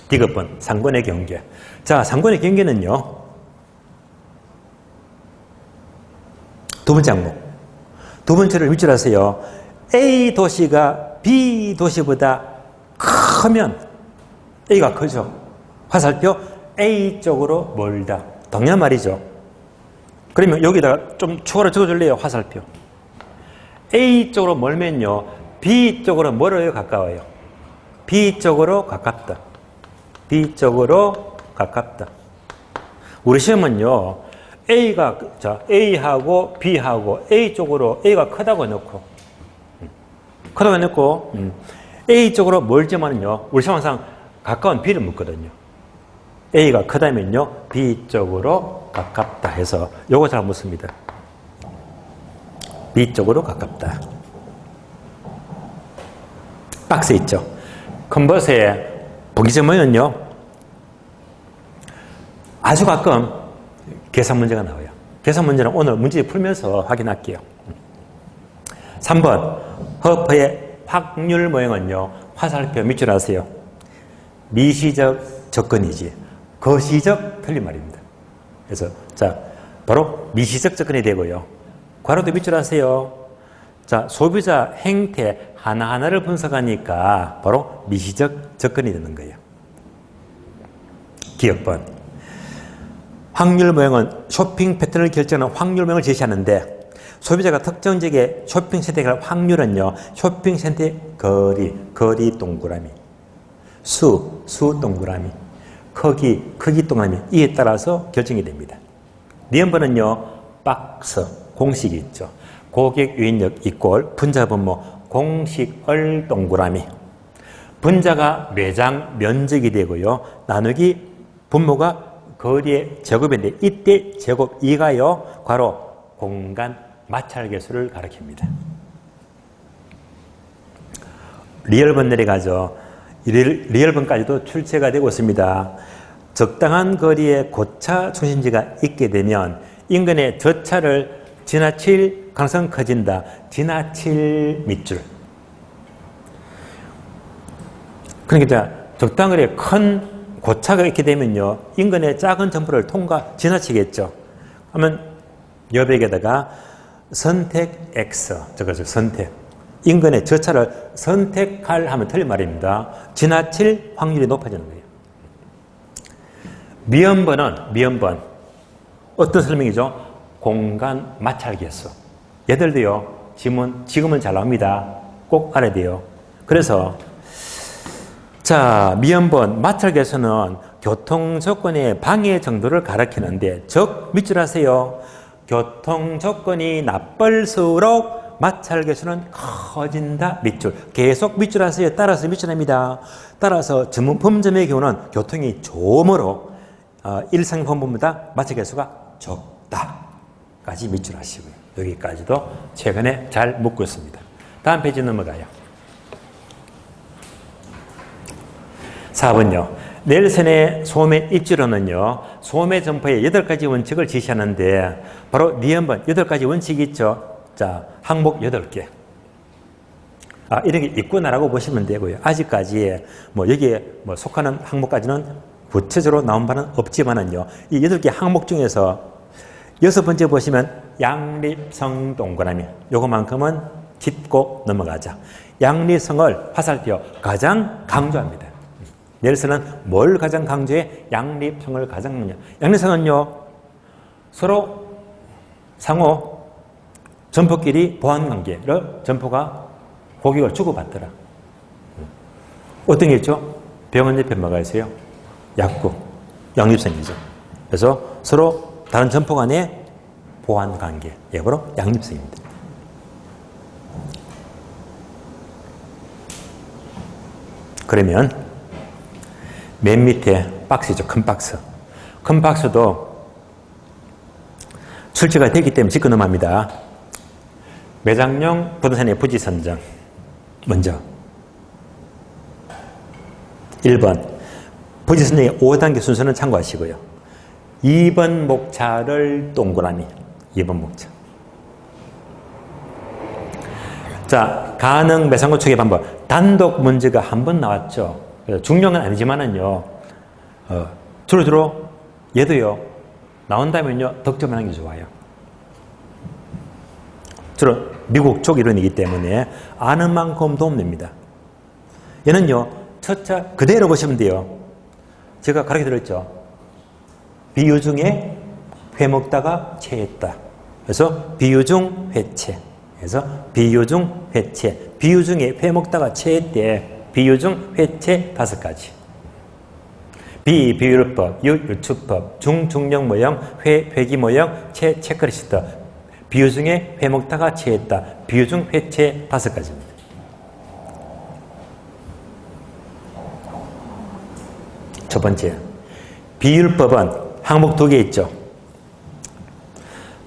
디귿번 상권의 경계. 자, 상권의 경계는요. 두 번째 항목. 두 번째를 밑줄 하세요. A 도시가 B 도시보다 크면 A가 크죠. 화살표 A 쪽으로 멀다. 동양 말이죠. 그러면 여기다가 좀 추가로 적어줄래요? 화살표. A 쪽으로 멀면요. B 쪽으로 멀어요? 가까워요? B 쪽으로 가깝다. B 쪽으로 가깝다. 우리 시험은요. A가, 자, A하고 B하고 A 쪽으로 A가 크다고 넣고, A 쪽으로 멀지만은요, 우리 시험 항상 가까운 B를 묻거든요. A가 크다면요, B 쪽으로 가깝다 해서 요거 잘 묻습니다. B 쪽으로 가깝다. 박스 있죠. 컨버스에 보기 전에는요, 아주 가끔 계산 문제가 나와요. 계산 문제는 오늘 문제 풀면서 확인할게요. 3번 허퍼의 확률 모형은요. 화살표 밑줄 하세요. 미시적 접근이지 거시적 틀린 말입니다. 그래서 자 바로 미시적 접근이 되고요. 괄호도 밑줄 하세요. 자, 소비자 행태 하나하나를 분석하니까 바로 미시적 접근이 되는 거예요. 기억번. 확률 모형은 쇼핑 패턴을 결정하는 확률 모형을 제시하는데 소비자가 특정 지역에 쇼핑 선택할 확률은요. 쇼핑 선택 거리 동그라미, 수 동그라미, 크기 동그라미 이에 따라서 결정이 됩니다. 니은번은요. 박스, 공식이 있죠. 고객 유인력 이꼴 분자 분모 공식을 동그라미. 분자가 매장 면적이 되고요. 나누기 분모가 거리의 제곱인데 이때 제곱 2가요. 괄호 공간 마찰계수를 가리킵니다. 리얼번 내려가죠. 리얼번까지도 출제가 되고 있습니다. 적당한 거리에 고차 중심지가 있게 되면 인근의 저차를 지나칠 가능성이 커진다. 지나칠 밑줄. 그러니까 적당한 거리에 큰 고차가 있게 되면요. 인근의 작은 점포를 지나치겠죠. 그러면 여백에다가 선택 X, 저거죠. 선택. 인근의 저차를 선택할 하면 틀린 말입니다. 지나칠 확률이 높아지는 거예요. 미연번. 어떤 설명이죠? 공간 마찰계수. 얘들도요. 지금은 잘 나옵니다. 꼭 알아야 돼요. 그래서 자, 미연번 마찰계수는 교통조건의 방해 정도를 가리키는데 즉 밑줄 하세요. 교통조건이 나쁠수록 마찰계수는 커진다. 밑줄. 계속 밑줄 하세요. 따라서 밑줄합니다. 따라서 전문품점의 경우는 교통이 좋으므로 일상품보다 마찰계수가 적다까지 밑줄 하시고요. 여기까지도 최근에 잘 묶고 있습니다. 다음 페이지 넘어가요. 4번요. 넬슨의 소매 입지론은요. 소매 점포의 8가지 원칙을 지시하는데 바로 니은번 8가지 원칙이 있죠. 자, 항목 8개. 이런 게 있구나라고 보시면 되고요. 아직까지 여기에 속하는 항목까지는 구체적으로 나온 바는 없지만은요. 이 8개 항목 중에서 6번째 보시면 양립성 동그라미. 요거만큼은 짚고 넘어가자. 양립성을 화살표 가장 강조합니다. 넬슨은 뭘 가장 강조해? 양립성을 가장 강조해. 양립성은요. 서로 상호 점포끼리 보완관계를 점포가 고객을 주고받더라. 어떤 게 있죠? 병원 옆에 뭐가 있어요? 약국, 양립성이죠. 그래서 서로 다른 점포 간의 보완관계, 바로 양립성입니다. 그러면 맨 밑에 박스죠. 큰 박스. 큰 박스도 출제가 되기 때문에 짚고 넘어갑니다. 매장용 부동산의 부지 선정. 먼저 1번 부지 선정의 5단계 순서는 참고하시고요. 2번 목차를 동그라미. 2번 목차. 자, 가능 매상고 초기 방법. 단독 문제가 한 번 나왔죠. 중요한 건 아니지만은요. 주로 얘도요. 나온다면요. 득점을 하는 게 좋아요. 주로 미국 쪽 이론이기 때문에 아는 만큼 도움됩니다. 얘는요. 첫차 그대로 보시면 돼요. 제가 가르쳐드렸죠. 비유중에 회 먹다가 체했다. 그래서 비유중 회체. 그래서 비유중 회체. 비유중에 회 먹다가 체했대. 비유중 회체 5가지. 비율법, 유추법, 중중 모형, 회기 모형, 체크리스트. 비유중에 회 먹다가 체했다. 비유중 회체 5가지입니다. 첫 번째, 비율법은 항목 2개 있죠.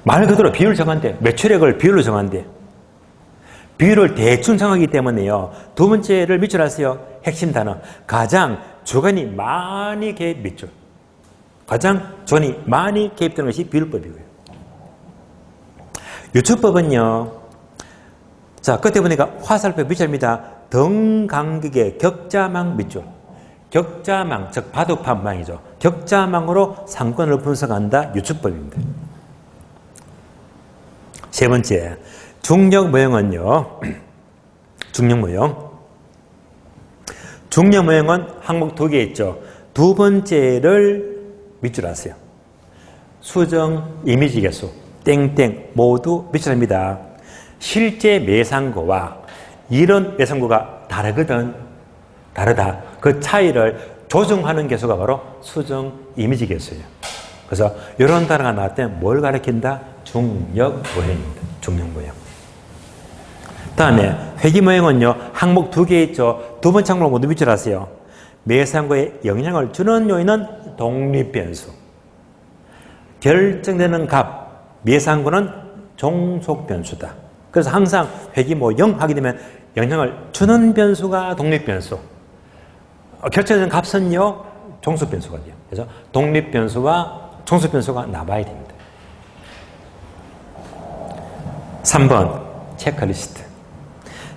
말 그대로 비율 정한대. 매출액을 비율로 정한대. 비율을 대충 정하기 때문에요. 두 번째를 밑줄 하세요. 핵심 단어. 가장 주관이 많이 개입 밑줄. 가장 주관이 많이 개입되는 것이 비율법이고요. 유추법은요. 자, 끝에 보니까 화살표 밑줄입니다. 등간격의 격자망 밑줄. 격자망, 즉 바둑판망이죠. 격자망으로 상권을 분석한다. 유추법입니다. 세 번째, 중력 모형은요. 중력 모형. 중력 모형은 항목 두 개 있죠. 두 번째를 밑줄 하세요. 수정 이미지 개수 땡땡 모두 밑줄합니다. 실제 매상고와 이런 매상고가 다르거든. 다르다. 그 차이를 조정하는 개수가 바로 수정 이미지 개수예요. 그래서 이런 단어가 나올 때 뭘 가리킨다? 중력 모형입니다. 중력 모형. 다음에 회기 모형은요. 항목 두 개 있죠. 두 번째 항목 모두 밑줄 하세요. 매상고에 영향을 주는 요인은 독립변수. 결정되는 값, 매상고는 종속변수다. 그래서 항상 회기 모형 하게 되면 영향을 주는 변수가 독립변수. 결정되는 값은요. 종속변수가 돼요. 그래서 독립변수와 종속변수가 나와야 됩니다. 3번 체크리스트.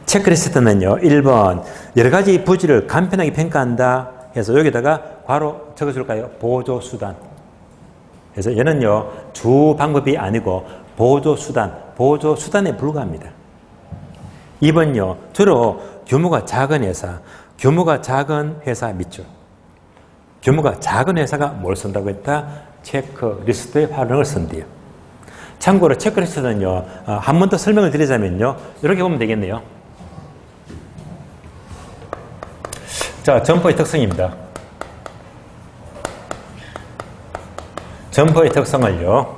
체크리스트는요. 1번 여러 가지 부지를 간편하게 평가한다 해서 여기다가 괄호 적어줄까요? 보조수단. 그래서 얘는요. 주 방법이 아니고 보조수단에 불과합니다. 2번요. 주로 규모가 작은 회사 밑줄. 규모가 작은 회사가 뭘 쓴다고 했다? 체크리스트의 활용을 쓴대요. 참고로 체크리스트는요. 한 번 더 설명을 드리자면요. 이렇게 보면 되겠네요. 자, 점포의 특성입니다. 점포의 특성을요.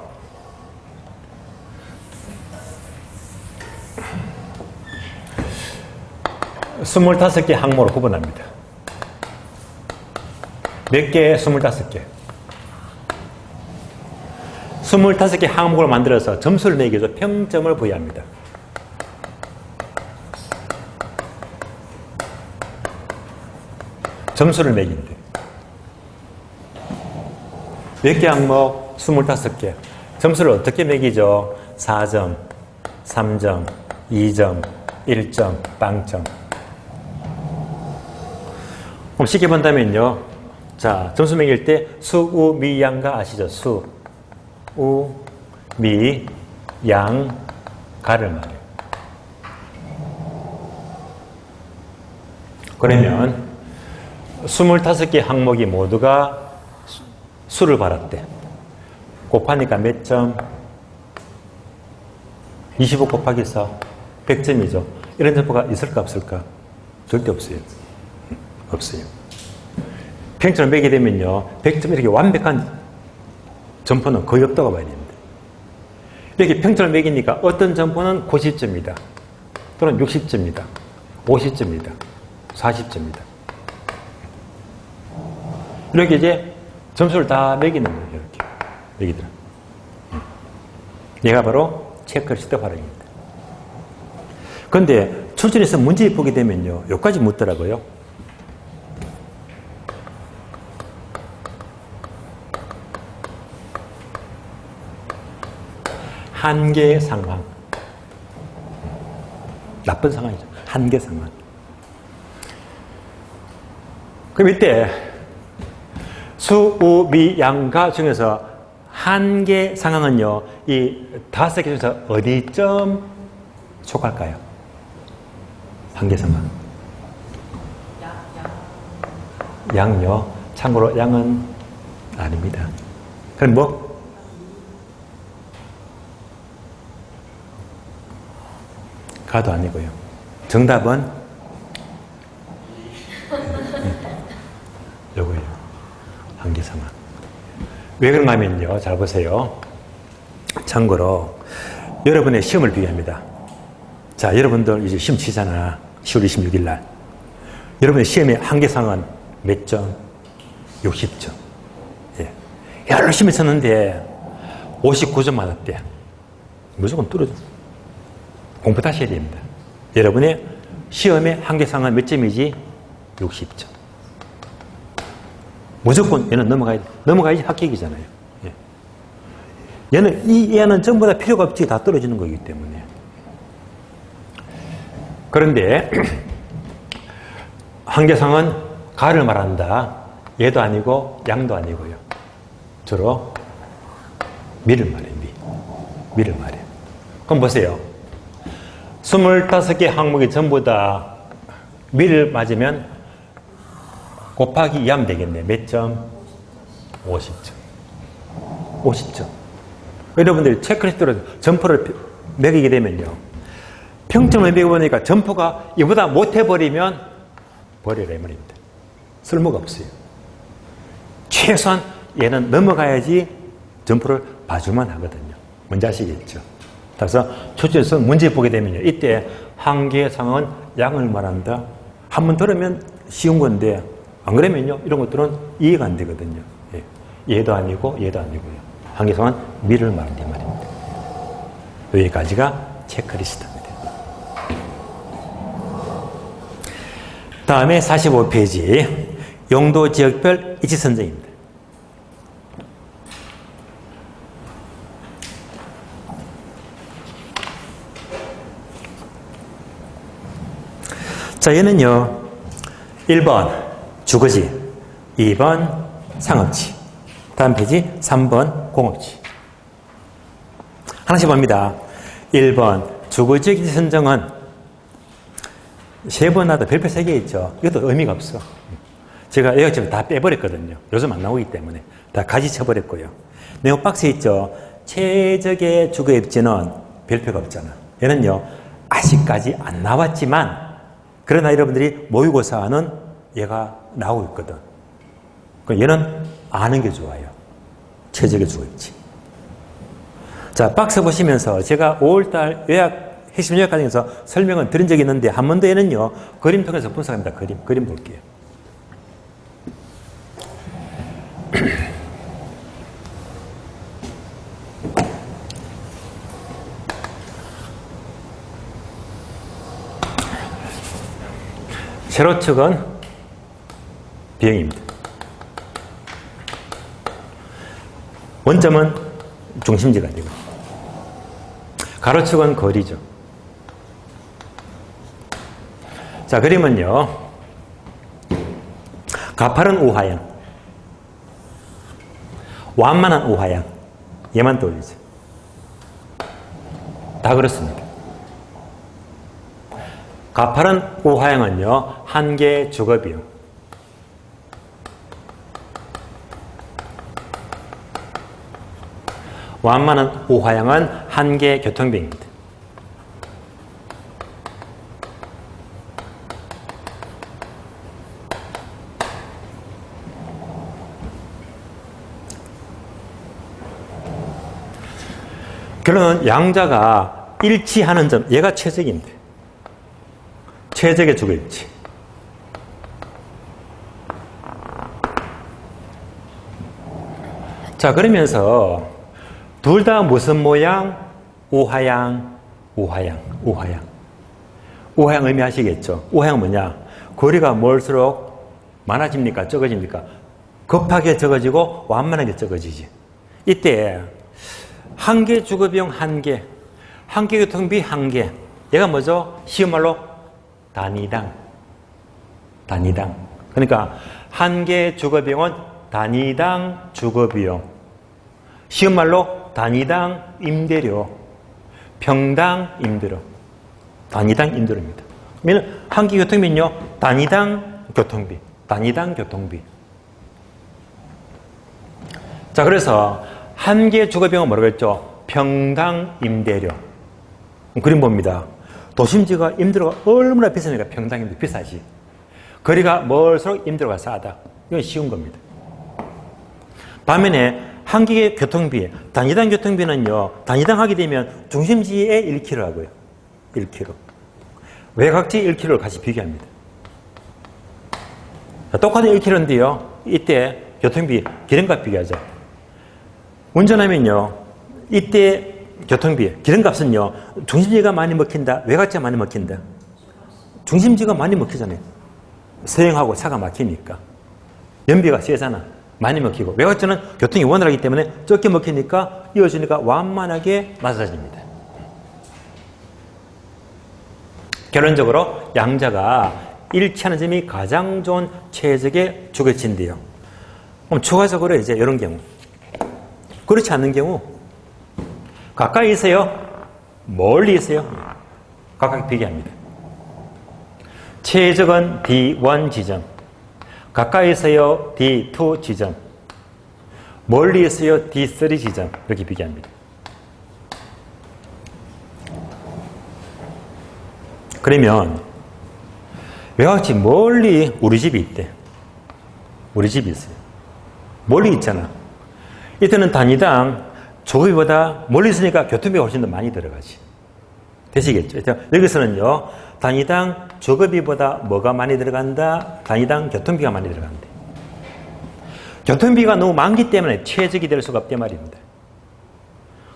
스물다섯 개 항목으로 구분합니다. 몇 개? 25개. 25개 항목을 만들어서 점수를 매기 위해서 평점을 부여합니다. 점수를 매긴데. 몇 개 항목? 25개. 점수를 어떻게 매기죠? 4점, 3점, 2점, 1점, 빵점. 그럼 쉽게 본다면요. 자, 점수 매길 때 수, 우, 미, 양가 아시죠? 수, 우, 미, 양, 가를 말해요. 그러면 25개 항목이 모두가 수를 받았대. 곱하니까 몇 점? 25 곱하기 4, 100점이죠. 이런 점포가 있을까 없을까? 절대 없어요. 없어요. 평점을 매게 되면요. 100점 이렇게 완벽한 점포는 거의 없다고 봐야 됩니다. 이렇게 평점을 매기니까 어떤 점포는 90점이다. 또는 60점이다. 50점이다. 40점이다. 이렇게 이제 점수를 다 매기는 거예요. 이렇게. 매기더라. 얘가 바로 체크리스트 활용입니다. 그런데 출전에서 문제 보게 되면요. 여기까지 묻더라고요. 한계 상황. 나쁜 상황이죠. 한계 상황. 그럼 이때 수, 우, 미, 양가 중에서 한계 상황은요. 이 5개 중에서 어디쯤 속할까요? 한계 상황. 양요. 참고로 양은 아닙니다. 그럼 뭐? 가도 아니고요. 정답은 요거예요. 한계 상황. 왜 그런가 하면요. 잘 보세요. 참고로 여러분의 시험을 비교합니다. 자, 여러분들 이제 시험 치잖아. 10월 26일 날. 여러분의 시험의 한계 상황은 몇 점? 60점. 예. 열심히 쳤는데 59점 맞았대. 무조건 뚫어줘. 공부 다시 해야 됩니다. 여러분의 시험의 한계 상황은 몇 점이지? 60점. 무조건 얘는 넘어가야지 합격이잖아요. 예. 얘는 전부 다 필요가 없지. 다 떨어지는 거기 때문에. 그런데 한계상은 가를 말한다. 얘도 아니고 양도 아니고요. 주로 미를 말해요. 미를 말해요. 그럼 보세요. 25개 항목이 전부 다 미를 맞으면 곱하기 2하면 되겠네. 몇 점? 50점. 50점. 여러분들이 체크리스트로 점포를 매기게 되면요. 평점을 매겨보니까 점포가 이보다 못해버리면 버리라 이 말입니다. 쓸모가 없어요. 최소한 얘는 넘어가야지 점포를 봐줄만 하거든요. 뭔지 아시겠죠? 그래서 초점에서 문제 보게 되면요. 이때 한계상은 양을 말한다. 한번 들으면 쉬운 건데 안 그러면요. 이런 것들은 이해가 안 되거든요. 예. 얘도 아니고 얘도 아니고요. 한계상은 미를 말한다 이 말입니다. 여기까지가 체크리스트입니다. 다음에 45페이지 용도 지역별 이치 선정입니다. 자, 얘는요, 1번 주거지, 2번 상업지, 다음 페이지 3번 공업지. 하나씩 봅니다. 1번 주거지역 이치 선정은 3번 나도 별표 3개 있죠. 이것도 의미가 없어. 제가 여기저기 다 빼버렸거든요. 요즘 안 나오기 때문에 다 가지 쳐버렸고요. 내용 박스에 있죠. 최적의 주거 입지는 별표가 없잖아. 얘는요, 아직까지 안 나왔지만 그러나 여러분들이 모의고사는 얘가 나오고 있거든. 얘는 아는 게 좋아요. 최적의 주거 입지. 자, 박스 보시면서 제가 5월달 핵심 요약 과정에서 설명을 드린 적이 있는데 한 번 더 얘는요, 그림 통해서 분석합니다. 그림 볼게요. 세로축은 비형입니다. 원점은 중심지가 되고 가로축은 거리죠. 자, 그림은요, 가파른 우하양, 완만한 우하양, 얘만 떠올리죠. 다 그렇습니다. 가파른 우하양은요, 한계 주거비용, 완만한 우하양은 한계 교통비용입니다. 결론은 양자가 일치하는 점, 얘가 최적입니다. 최적의 주거 입지. 자, 그러면서 둘 다 무슨 모양? 우하양. 우하양 의미 아시겠죠? 우하양 뭐냐? 거리가 멀수록 많아집니까? 적어집니까? 급하게 적어지고 완만하게 적어지지. 이때 한계 주거비용 한계, 한계 교통비 한계. 얘가 뭐죠? 쉬운 말로 단위당. 그러니까 한계 주거비용은 단위당 주거비용. 쉬운 말로 단위당 임대료, 평당 임대료. 단위당 임대료입니다. 그러면 한계 교통비는요, 단위당 교통비. 자, 그래서 한계 주거비용은 뭐라고 했죠? 평당 임대료. 그림 봅니다. 도심지가 임대료가 얼마나 비싸니까 평당 임대료 비싸지. 거리가 멀수록 임대료가 싸다. 이건 쉬운 겁니다. 반면에 한계 교통비, 단위당 교통비는요, 단위당 하게 되면 중심지에 1km 하고요. 1km. 외곽지 1km를 같이 비교합니다. 똑같은 1km인데요, 이때 교통비, 기름값 비교하죠. 운전하면요, 이때 교통비, 기름값은요, 중심지가 많이 먹힌다, 외곽지가 많이 먹힌다. 중심지가 많이 먹히잖아요. 서행하고 차가 막히니까. 연비가 세잖아. 많이 먹히고. 외곽지는 교통이 원활하기 때문에 적게 먹히니까 이어지니까 완만하게 맞아집니다. 결론적으로 양자가 일치하는 점이 가장 좋은 최적의 주거지인데요. 그럼 추가적으로 이제 이런 경우. 그렇지 않는 경우, 가까이 있어요? 멀리 있어요? 각각 비교합니다. 최적은 D1 지점, 가까이서요 D2 지점, 멀리서요 D3 지점, 이렇게 비교합니다. 그러면 외곽지 멀리 우리 집이 있대. 우리 집이 있어요. 멀리 있잖아. 이때는 단위당 조급비보다 멀리 있으니까 교통비가 훨씬 더 많이 들어가지. 되시겠죠? 여기서는요, 단위당 조급비보다 뭐가 많이 들어간다? 단위당 교통비가 많이 들어간대. 교통비가 너무 많기 때문에 최적이 될 수가 없단 말입니다.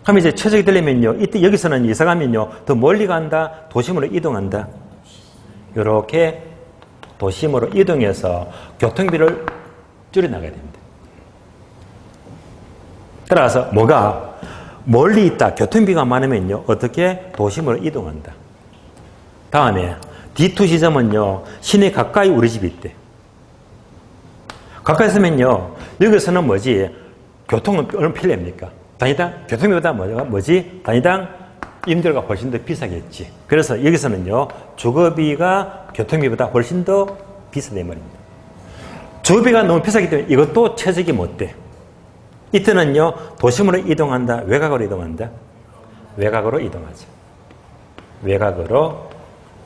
그럼 이제 최적이 되려면요, 이때 여기서는 이사 가면요, 더 멀리 간다, 도심으로 이동한다. 이렇게 도심으로 이동해서 교통비를 줄여나가야 됩니다. 따라서 뭐가 멀리 있다, 교통비가 많으면요, 어떻게 도심으로 이동한다. 다음에 D2 지점은요, 시내 가까이 우리 집이 있대. 가까이 있으면요, 여기서는 뭐지? 교통은 얼마나 필요합니까? 단위당 교통비보다 뭐지? 단위당 임대료가 훨씬 더 비싸겠지. 그래서 여기서는요, 주거비가 교통비보다 훨씬 더 비싸단 말입니다. 주거비가 너무 비싸기 때문에 이것도 최적이 못 돼. 이때는요, 도심으로 이동한다, 외곽으로 이동한다? 외곽으로 이동하죠. 외곽으로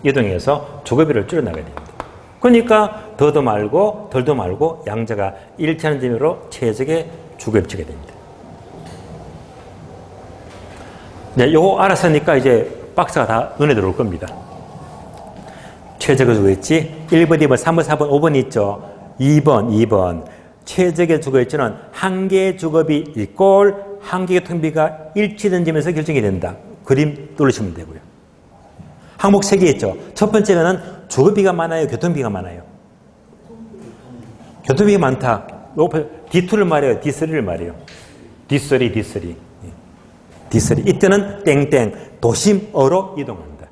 이동해서 주거비를 줄여나가야 됩니다. 그러니까 더도 말고 덜도 말고 양자가 일치하는 점으로 최적의 주거비치가 됩니다. 네, 요거 알았으니까 이제 박스가 다 눈에 들어올 겁니다. 최적의 주거일지 1번, 2번, 3번, 4번, 5번 있죠. 2번. 최적의 주거일지는 한 개의 주거비 이꼴 한 개의 교통비가 일치된 점에서 결정이 된다. 그림 뚫으시면 되고요. 항목 3개 있죠. 첫 번째는 주거비가 많아요, 교통비가 많아요? 교통비가 많다. D2를 말해요, D3를 말해요. D3. 이때는 땡땡 도심으로 이동한다.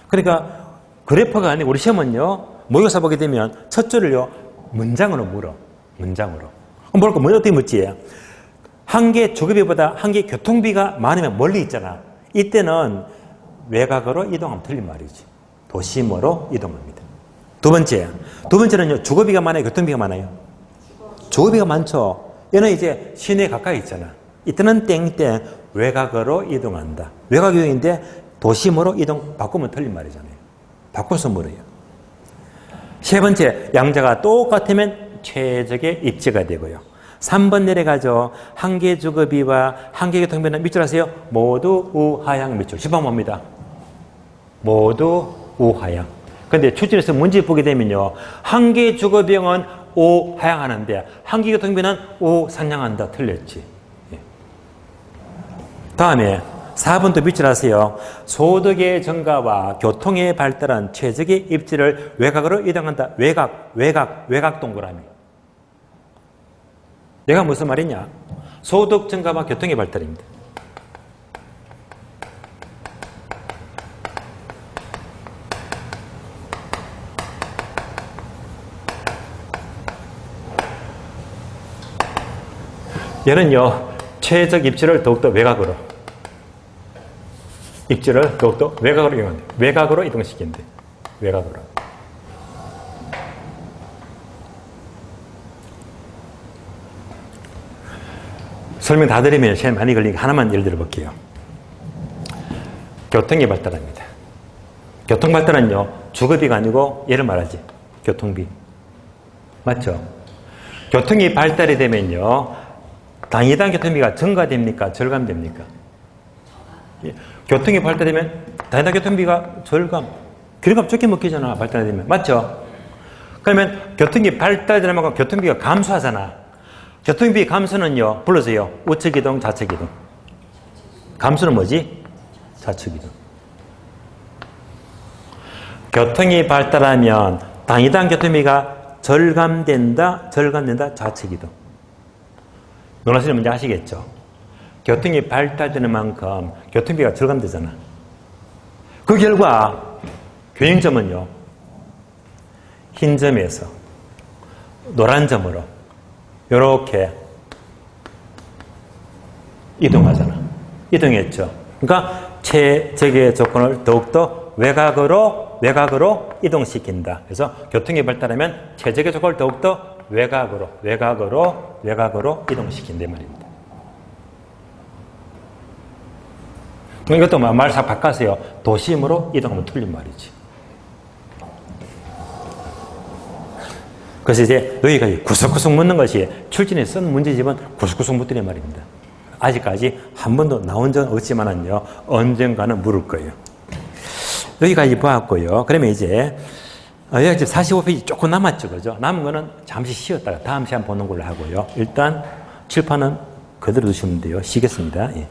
그러니까 그래퍼가 아니고 우리 시험은요, 모의고사 보게 되면 첫 줄을요, 문장으로 물어. 문장으로. 뭐랄까, 어떻게 묻지? 한 개 주거비보다 한 개 교통비가 많으면 멀리 있잖아. 이때는 외곽으로 이동하면 틀린 말이지. 도심으로 이동합니다. 두 번째는요, 주거비가 많아요, 교통비가 많아요? 주거비가 많죠. 얘는 이제 시내에 가까이 있잖아. 이때는 땡땡 외곽으로 이동한다. 외곽 이동인데 도심으로 이동 바꾸면 틀린 말이잖아요. 바꿔서 물어요. 세 번째, 양자가 똑같으면 최적의 입지가 되고요. 3번 내려가죠. 한 개 주거비와 한 개 교통비는 밑줄 하세요. 모두 우하향 밑줄. 10번 봅니다. 모두 우하향. 근데 출제에서 문제 보게 되면요, 한 개 주거비용은 우하향하는데 한 개 교통비는 우상향한다. 틀렸지. 다음에 4번도 밑줄 하세요. 소득의 증가와 교통의 발달은 최적의 입지를 외곽으로 이동한다. 외곽 동그라미. 내가 무슨 말이냐? 소득 증가와 교통의 발달입니다. 얘는요, 최적 입지를 더욱더 외곽으로. 입지를 더욱더 외곽으로 이동한다. 외곽으로 이동시킨대. 외곽으로. 설명 다 드리면 시간이 많이 걸리니까 하나만 예를 들어 볼게요. 교통이 발달합니다. 교통 발달은요, 주거비가 아니고 얘를 말하지. 교통비. 맞죠? 교통이 발달이 되면요, 단위당 교통비가 증가됩니까? 절감됩니까? 교통이 발달되면 단위당 교통비가 절감. 기름값 적게 먹히잖아, 발달되면. 맞죠? 그러면 교통이 발달되는 만큼 교통비가 감소하잖아. 교통비 감소는요, 불러서요, 우측이동, 좌측이동. 감소는 뭐지? 좌측이동. 교통이 발달하면 단위당 교통비가 절감된다, 좌측이동. 논하시는 문제 아시겠죠? 교통이 발달되는 만큼 교통비가 절감되잖아. 그 결과 교행점은요, 흰 점에서 노란 점으로 이렇게 이동하잖아. 이동했죠. 그러니까 최적의 조건을 더욱더 외곽으로 이동시킨다. 그래서 교통이 발달하면 최적의 조건을 더욱더 외곽으로 이동시킨다 말입니다. 이것도 말싹 바꿔서요. 도심으로 이동하면 틀린 말이지. 그래서 이제 여기가 구석구석 묻는 것이 출전에 쓴 문제집은 구석구석 묻더란 말입니다. 아직까지 한 번도 나온 적은 없지만은요, 언젠가는 물을 거예요. 여기까지 보았고요. 그러면 이제, 여기 45페이지 조금 남았죠. 그죠? 남은 거는 잠시 쉬었다가 다음 시간 보는 걸로 하고요. 일단 칠판은 그대로 두시면 돼요. 쉬겠습니다. 예.